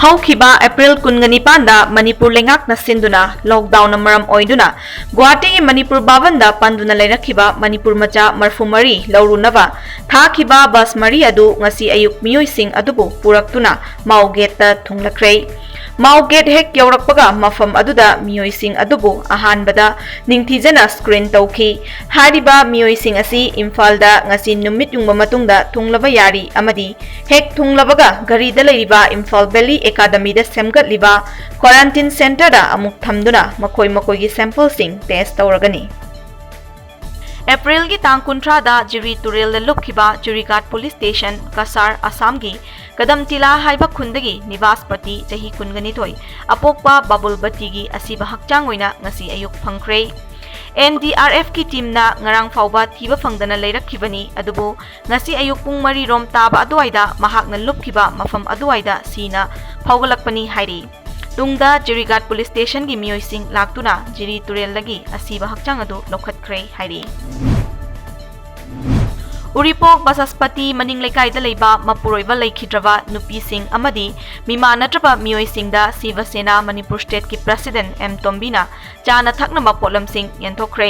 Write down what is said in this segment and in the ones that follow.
हौखिबा April 19 दा Manipur लेंगाकना सिंदुना lockdown मरम ओइदुना गुवाहाटी की मणिपुर बावनदा पंदुना लेरखिबा मणिपुर मचा मरफुमरी लौरुनबा थाखिबा बस मरी अदु ngasi अयुक मियोइसिंग अदुबु पुरक्तुना माउगेटता थुंगलख्रे माउगेट हेक यौरकपगा मफम अदुदा मियोइसिंग अदुबु अहानबदा निंगथिजना स्क्रीन तौखि हारिबा मियोइसिंग असि इम्फालदा ngasi नुमित युंगबा मतुंगदा थुंगलबा यारी अमदि हेक थुंगलबगा गरीदा लेरिबा इम्फाल वैली एकाडमी दा सेमगतलिबा क्वारंटाइन सेंटर दा अमुक थमदुना मखोय मखोयगी सैंपल सिंग टेस्ट तौरगनी एप्रिल की तांग 19 दा जिरी तुरेल लुखिबा जुरीघाट पुलिस स्टेशन कसार असम की कदम तिला हाइबा खुंदगी निवासपति चही 19 अपोकपा बाबुलबती की असीबा हक्चांग ओइना ngasi अयुक फंख्रे NDRF की टीम ना ngarang fauba thiba fangdana leirakhibani adubu ngasi ayuk pung 3 rom taba aduaida mahakna lupkiba mafam aduaida sina phaugalakpani hairi tungda jirigat police station gi miyoising laktuna jiri turel lagi asiba hakchang adu lokhatkhre hairi Uripok बसास्पति मनिंग लेकाइदा लेबा मपुरोइबा लेखिद्रवा नुपीसिंग अमदी मिमानत्रबा मियोइसिंगदा Shiv Sena Manipur state की president M तोम्बीना चाना थकनबा पोलमसिंग यंथोख्रे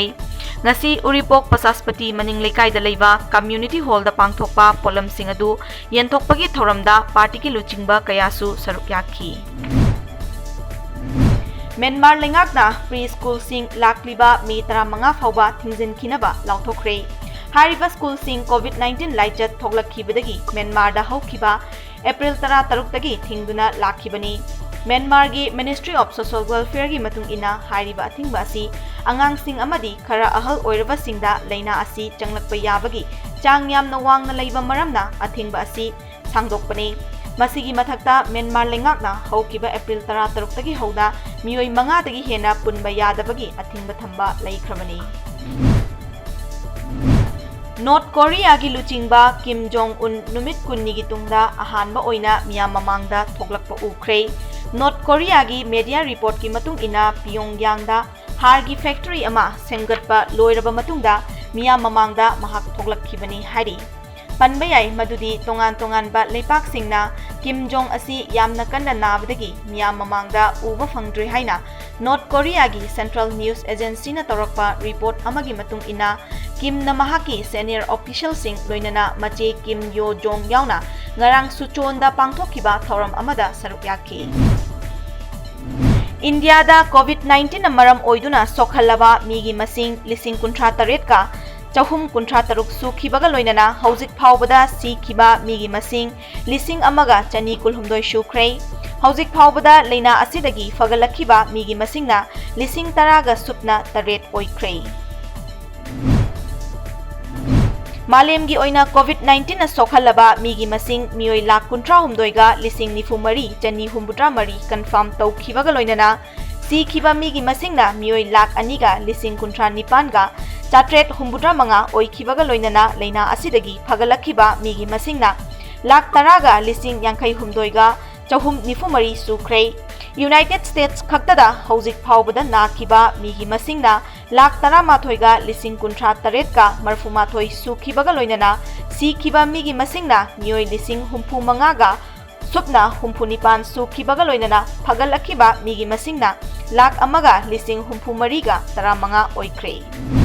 ngasi Uripok बसास्पति मनिंग लेकाइदा लेबा community hall दा पांगथोकपा पोलमसिंग अदु यंथोकपगी थौरमदा party की लुचिंगबा कयासु सरुक याखी Myanmar लेंगाकना pre school सिंग लाकलिबा मी 15 फाउबा थिंजिनखिनबा लाउथोख्रे हारिबा school सिंग कोविड-19 लाइचत थोगलखिबदगी Myanmar दा हौखिबा April 13 तगी थिंगदुना लाखिबनी Myanmar की मिनिस्ट्री ऑफ सोशल वेलफेयर की मतुंग इना हारिबा थिंगबा असि अंगांग सिंग अमदी खरा अहल ओइरबा सिंगदा लेना असि चंगलकपा याबगी चांग यामना वांगना लेबा मरमना अथिंगबा असि सांगदोकपनी मसिगी मथक्ता म्यांमार लेंगाकना हौखिबा एप्रिल 13 तगी हौदा मियोय 5 तगी हेना पुनबा यादबगी अथिंगबा थंबा लेख्रबनी नॉर्थ कोरिया की लुचिंगबा किम जोंग उन नुमित कुन्नी की तुंगदा अहानबा ओइना मियाम ममांगदा थोगलकपा उख्रे नॉर्थ कोरिया की मीडिया रिपोर्ट की मतुंग इना पियोंगयांगदा हार की फैक्ट्री अमा सेमगतपा लोइरबा मतुंगदा मियाम ममांगदा महक थोगलखिबनी हारि पनबा याय मदुदी तोंगान तोंगानबा लेपाकसिंगना किम जोंग असी यामना कन्ना नाबदगी मियाम ममांगदा उबा फंगद्रे हाइना नॉर्थ कोरिया की सेंट्रल न्यूज एजेंसी ना तौरकपा रिपोर्ट अमगी मतुंग इना किम नमहाकी सीनियर ऑफिशियल सिंग लोइनना मचे किम यो जोंग यावना ngarang suchonda pangthokhiba thoram amada saruk yakhi India दा कोविड-19 मरम ओइदुना सोखलबा मीगी मसिंग लिसिंग 38 का चहुम 36 सुखिबगा लोइनना हौजिक फावबदा सीखिबा मीगी मसिंग लिसिंग अमगा चनी कुलहुमदोय सुख्रै हौजिक फावबदा लेना असिदगी फगलखिबा मीगी मसिंगना लिसिंग 10 गा सुपना 8 ओइख्रै मालेम की ओइना कोविड-19 न सोखलबा मीगी मसिंग मियोय लाख 13 गा लिसिंग 94 चनी 73 कंफर्म तौखिबगा लोइनना सीखिबा मीगी मसिंगना मियोय लाख 2 गा लिसिंग 39 गा 485 ओइखिबगा लोइनना लेना असिदगी फगलखिबा मीगी मसिंगना लाख 10 गा लिसिंग 53 गा 494 सुख्रै यूनाइटेड स्टेट्स खक्तदा हौजिक फावबदा नाखिबा मीगी मसिंगना लाख 13 गा लिसिंग 38 का 38 सुखिबगा लोइनना सीखिबा मीगी मसिंगना मियोय लिसिंग 65 गा सुपना 69 सुखिबगा लोइनना फगलखिबा मीगी मसिंगना लाख 1 गा लिसिंग 63 गा 15 ओइख्रे